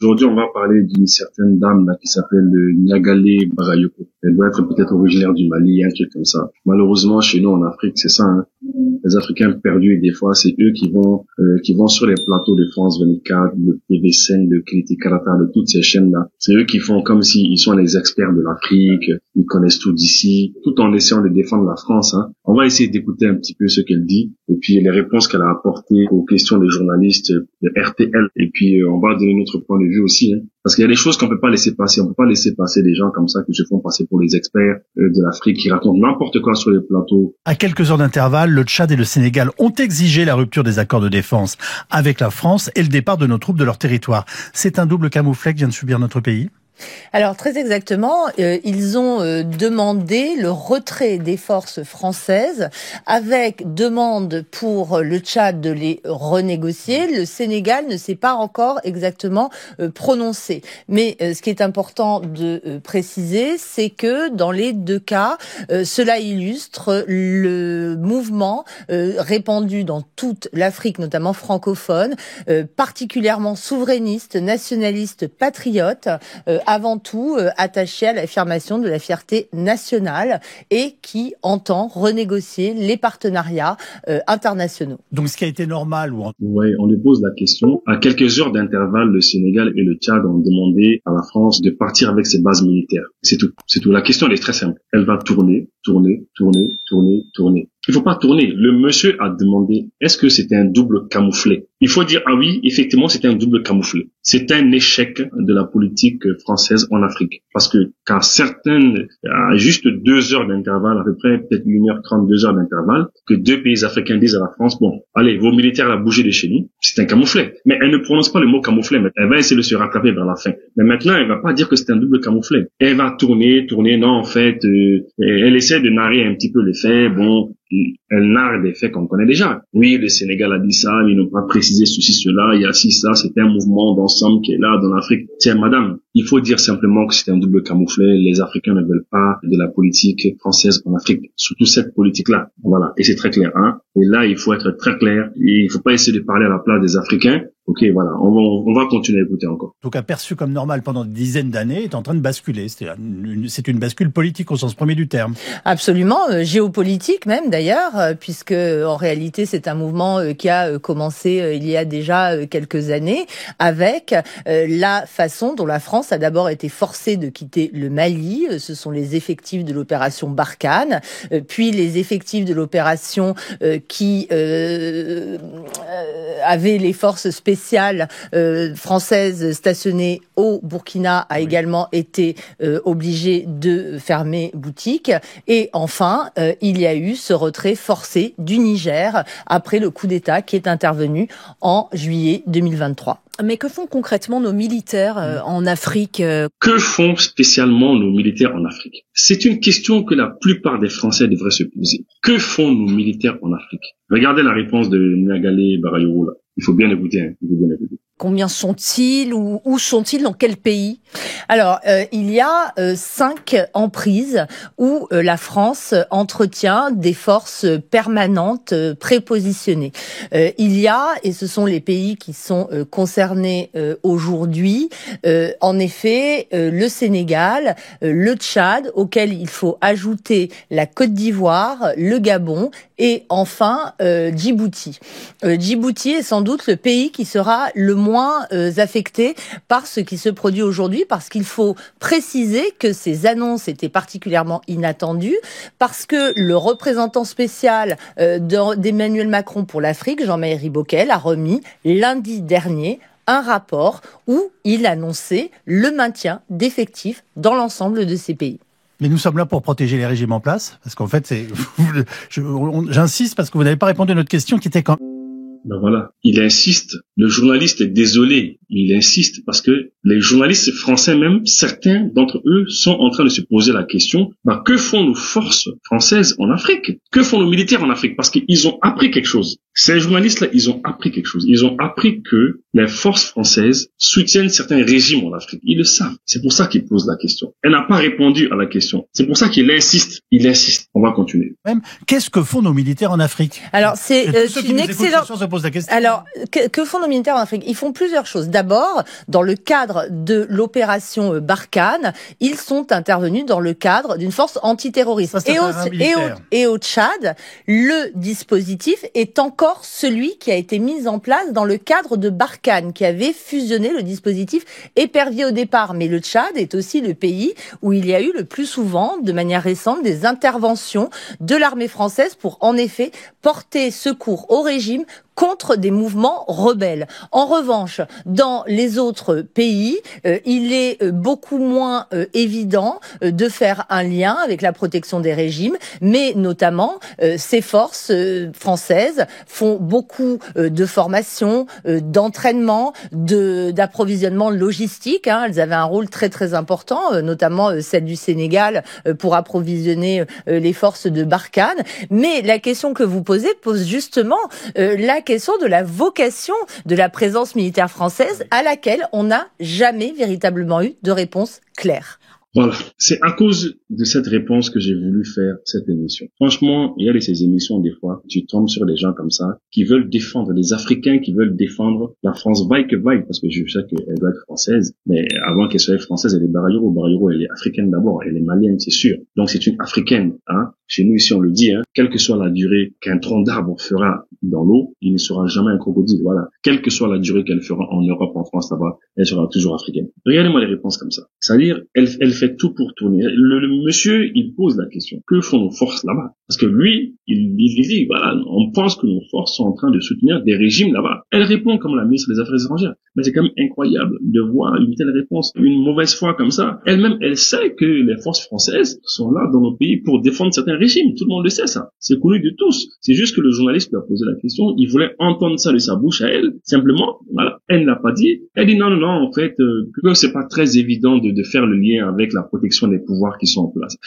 Aujourd'hui, on va parler d'une certaine dame là qui s'appelle Niagale Bagayoko. Elle doit être peut-être originaire du Mali, un truc comme ça. Malheureusement, chez nous en Afrique, c'est ça. Hein. Les Africains perdus, des fois, c'est eux qui vont sur les plateaux de France 24, de TV5, de Critique Karata, de toutes ces chaînes-là. C'est eux qui font comme s'ils sont les experts de l'Afrique, ils connaissent tout d'ici, tout en essayant de défendre la France. Hein. On va essayer d'écouter un petit peu ce qu'elle dit, et puis les réponses qu'elle a apportées aux questions des journalistes de RTL. Et puis on va donner notre point de vue aussi. Hein. Parce qu'il y a des choses qu'on peut pas laisser passer. On peut pas laisser passer des gens comme ça qui se font passer pour les experts de l'Afrique, qui racontent n'importe quoi sur les plateaux. À quelques heures d'intervalle, le Tchad et le Sénégal ont exigé la rupture des accords de défense avec la France et le départ de nos troupes de leur territoire. C'est un double camouflet que vient de subir notre pays. Alors très exactement, ils ont demandé le retrait des forces françaises avec demande pour le Tchad de les renégocier. Le Sénégal ne s'est pas encore exactement prononcé. Mais ce qui est important de préciser, c'est que dans les deux cas, cela illustre le mouvement répandu dans toute l'Afrique, notamment francophone, particulièrement souverainiste, nationaliste, patriote, avant tout attaché à l'affirmation de la fierté nationale et qui entend renégocier les partenariats internationaux. Donc ce qui a été normal Oui, on lui pose la question. À quelques heures d'intervalle, le Sénégal et le Tchad ont demandé à la France de partir avec ses bases militaires. C'est tout. C'est tout. La question elle est très simple. Elle va tourner. Il faut pas tourner. Le monsieur a demandé, est-ce que c'était un double camouflet? Il faut dire, ah oui, effectivement, c'était un double camouflet. C'est un échec de la politique française en Afrique. Parce que quand certaines, à juste 2 heures d'intervalle, à peu près, peut-être 1h30, 2 heures d'intervalle, que 2 pays africains disent à la France, bon, allez, vos militaires, bougez de chez nous. C'est un camouflet. Mais elle ne prononce pas le mot camouflet, mais elle va essayer de se rattraper vers la fin. Mais maintenant, elle va pas dire que c'est un double camouflet. Elle va tourner, non, en fait, elle essaie de narrer un petit peu les faits, bon, elle narre des faits qu'on connaît déjà. Oui, le Sénégal a dit ça, mais ils n'ont pas précisé ceci, cela, il y a ci, ça, c'est un mouvement d'ensemble qui est là dans l'Afrique. Tiens, madame, il faut dire simplement que c'est un double camouflet. Les Africains ne veulent pas de la politique française en Afrique, surtout cette politique-là. Voilà, et c'est très clair, hein. Et là, il faut être très clair. Et il faut pas essayer de parler à la place des Africains. Ok, voilà, on va continuer à écouter encore. En tout cas, perçu comme normal pendant des dizaines d'années, est en train de basculer. C'est une bascule politique au sens premier du terme. Absolument, géopolitique même d'ailleurs, puisque en réalité c'est un mouvement qui a commencé il y a déjà quelques années, avec la façon dont la France a d'abord été forcée de quitter le Mali. Ce sont les effectifs de l'opération Barkhane, puis les effectifs de l'opération qui avaient les forces spéciales française stationnée au Burkina a également été obligée de fermer boutique. Et enfin, il y a eu ce retrait forcé du Niger après le coup d'État qui est intervenu en juillet 2023. Mais que font concrètement nos militaires en Afrique? Que font spécialement nos militaires en Afrique? C'est une question que la plupart des Français devraient se poser. Que font nos militaires en Afrique? Regardez la réponse de Niagale Bagayoko là. Il faut bien écouter, hein. Combien sont-ils ou où sont-ils, dans quel pays? Alors, il y a 5 emprises où la France entretient des forces permanentes prépositionnées. Il y a, et ce sont les pays qui sont concernés aujourd'hui, en effet, le Sénégal, le Tchad, auquel il faut ajouter la Côte d'Ivoire, le Gabon et enfin Djibouti. Djibouti est sans doute le pays qui sera le moins affecté par ce qui se produit aujourd'hui, parce qu'il faut préciser que ces annonces étaient particulièrement inattendues, parce que le représentant spécial d'Emmanuel Macron pour l'Afrique, Jean-Marie Bockel, a remis lundi dernier un rapport où il annonçait le maintien d'effectifs dans l'ensemble de ces pays. Mais nous sommes là pour protéger les régimes en place, parce qu'en fait, j'insiste parce que vous n'avez pas répondu à notre question qui était quand... Ben voilà, il insiste. Le journaliste est désolé, il insiste parce que les journalistes français même, certains d'entre eux sont en train de se poser la question, que font nos forces françaises en Afrique? Que font nos militaires en Afrique? Parce qu'ils ont appris quelque chose. Ces journalistes-là, ils ont appris quelque chose. Ils ont appris que les forces françaises soutiennent certains régimes en Afrique. Ils le savent. C'est pour ça qu'ils posent la question. Elle n'a pas répondu à la question. C'est pour ça qu'il insiste. Il insiste. On va continuer. Même, qu'est-ce que font nos militaires en Afrique? Alors, c'est une excellente... Se posent la question. Alors, que font nos militaires en Afrique? Ils font plusieurs choses. D'abord, dans le cadre cadre de l'opération Barkhane, ils sont intervenus dans le cadre d'une force antiterroriste. Et au Tchad, le dispositif est encore celui qui a été mis en place dans le cadre de Barkhane, qui avait fusionné le dispositif épervier au départ. Mais le Tchad est aussi le pays où il y a eu le plus souvent, de manière récente, des interventions de l'armée française pour, en effet, porter secours au régime contre des mouvements rebelles. En revanche, dans les autres pays, il est beaucoup moins évident de faire un lien avec la protection des régimes, mais notamment ces forces françaises font beaucoup de formation, d'entraînement, d'approvisionnement logistique. Elles avaient un rôle très très important, notamment celle du Sénégal pour approvisionner les forces de Barkhane. Mais la question que vous posez pose justement la question de la vocation de la présence militaire française à laquelle on n'a jamais véritablement eu de réponse claire. Voilà, c'est à cause de cette réponse que j'ai voulu faire cette émission. Franchement, il y a de ces émissions, des fois, tu tombes sur des gens comme ça, qui veulent défendre, des Africains qui veulent défendre la France, vaille que vaille, parce que je sais qu'elle doit être française, mais avant qu'elle soit française, elle est Barayoro, elle est africaine d'abord, elle est malienne, c'est sûr. Donc c'est une Africaine, Chez nous, ici, on le dit, quelle que soit la durée qu'un tronc d'arbre fera dans l'eau, il ne sera jamais un crocodile, voilà. Quelle que soit la durée qu'elle fera en Europe, en France, là-bas, elle sera toujours africaine. Regardez-moi les réponses comme ça. C'est-à-dire, elle fait tout pour tourner. Le monsieur, il pose la question. Que font nos forces là-bas? Parce que lui, il dit, voilà, on pense que nos forces sont en train de soutenir des régimes là-bas. Elle répond comme la ministre des Affaires étrangères. Mais c'est quand même incroyable de voir une telle réponse. Une mauvaise foi comme ça. Elle-même, elle sait que les forces françaises sont là dans nos pays pour défendre certains régimes. Tout le monde le sait, ça. C'est connu de tous. C'est juste que le journaliste lui a posé la question. Il voulait entendre ça de sa bouche à elle. Simplement, voilà. Elle ne l'a pas dit. Elle dit non, en fait, que c'est pas très évident de faire le lien avec la protection des pouvoirs qui sont en place.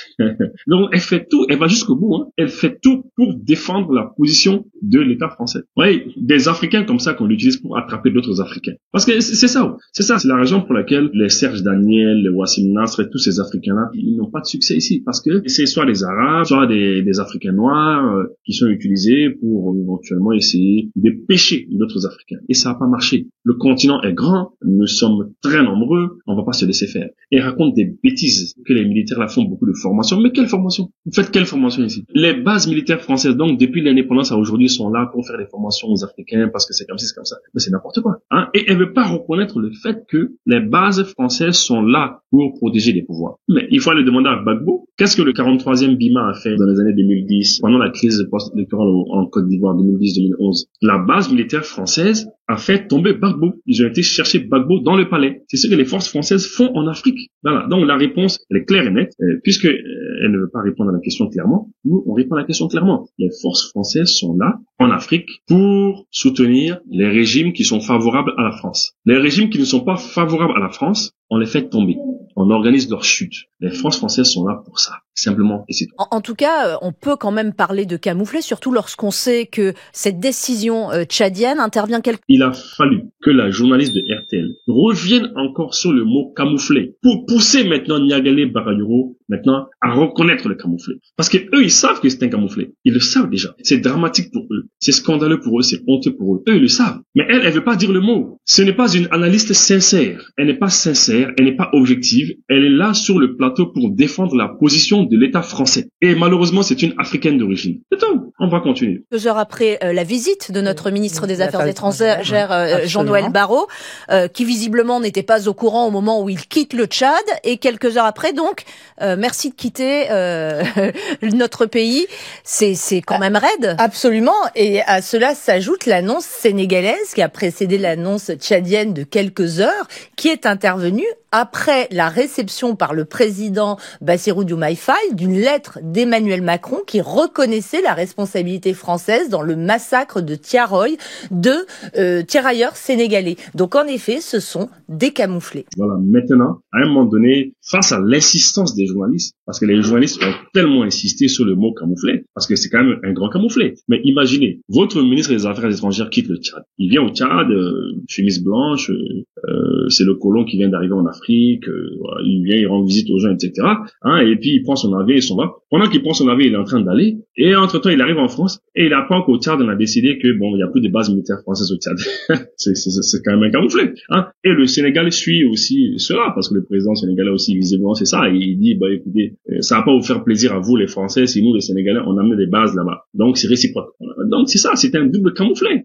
Donc, elle fait tout. Elle va jusqu'au bout, Elle fait tout pour défendre la position de l'État français. Oui, des Africains comme ça qu'on utilise pour attraper d'autres Africains. Parce que c'est ça. C'est la raison pour laquelle les Serge Daniel, les Wassim Nasr et tous ces Africains-là, ils n'ont pas de succès ici. Parce que c'est soit des Arabes, soit des Africains noirs qui sont utilisés pour éventuellement essayer de pêcher d'autres Africains. Et ça n'a pas marché. Le continent est grand, nous sommes très nombreux, on va pas se laisser faire. Et raconte des bêtises que les militaires là font beaucoup de formation. Mais quelle formation? Vous faites quelle formation ici? Les bases militaires françaises, donc depuis l'indépendance à aujourd'hui, sont là pour faire des formations aux Africains parce que c'est comme ci, c'est comme ça. Mais c'est n'importe quoi. Et elle veut pas reconnaître le fait que les bases françaises sont là pour protéger les pouvoirs. Mais il faut aller demander à Gbagbo, qu'est-ce que le 43e BIMA a fait dans les années 2010, pendant la crise post-électorale en Côte d'Ivoire 2010-2011? La base militaire française a fait tomber Gbagbo. Ils ont été chercher Gbagbo dans le palais. C'est ce que les forces françaises font en Afrique. Voilà. Donc la réponse, elle est claire et nette. Puisque elle ne veut pas répondre à la question clairement, nous, on répond à la question clairement. Les forces françaises sont là, en Afrique, pour soutenir les régimes qui sont favorables à la France. Les régimes qui ne sont pas favorables à la France, on les fait tomber. On organise leur chute. Les forces françaises sont là pour ça. Simplement, et c'est tout. En tout cas, on peut quand même parler de camouflet, surtout lorsqu'on sait que cette décision tchadienne intervient Il a fallu que la journaliste de RTL revienne encore sur le mot camouflet pour pousser maintenant Niagalé Barayoro maintenant à reconnaître le camouflet. Parce que eux, ils savent que c'est un camouflet. Ils le savent déjà. C'est dramatique pour eux. C'est scandaleux pour eux. C'est honteux pour eux. Eux, ils le savent. Mais elle veut pas dire le mot. Ce n'est pas une analyste sincère. Elle n'est pas sincère. Elle n'est pas objective. Elle est là sur le plateau pour défendre la position de l'État français. Et malheureusement, c'est une Africaine d'origine. C'est tout. On va continuer. 2 heures après la visite de notre ministre des Affaires étrangères, Jean-Noël Barrot, qui visiblement n'était pas au courant au moment où il quitte le Tchad, et quelques heures après, donc, merci de quitter notre pays. C'est quand même raide. Absolument. Et à cela s'ajoute l'annonce sénégalaise qui a précédé l'annonce tchadienne de quelques heures, qui est intervenue après la réception par le président Bassirou Diomaye Faye d'une lettre d'Emmanuel Macron qui reconnaissait la responsabilité française dans le massacre de Thiaroye de tirailleurs sénégalais. Donc en effet, ce sont des camouflés. Voilà, maintenant, à un moment donné, face à l'insistance des journalistes, parce que les journalistes ont tellement insisté sur le mot camouflet, parce que c'est quand même un grand camouflet. Mais imaginez, votre ministre des Affaires étrangères quitte le Tchad. Il vient au Tchad, chemise blanche, c'est le colon qui vient d'arriver en Afrique. l'Afrique, il vient, il rend visite aux gens, etc. Et puis il prend son avion et s'en va. Pendant qu'il prend son avion, il est en train d'aller. Et entre-temps, il arrive en France et il apprend qu'au Tchad, on a décidé que il y a plus de bases militaires françaises au Tchad. c'est quand même un camouflet. Et le Sénégal suit aussi cela, parce que le président sénégalais aussi, visiblement, c'est ça. Il dit, écoutez, ça va pas vous faire plaisir à vous, les Français, si nous, les Sénégalais, on a mis des bases là-bas. Donc, c'est réciproque. Donc, c'est ça, c'est un double camouflet.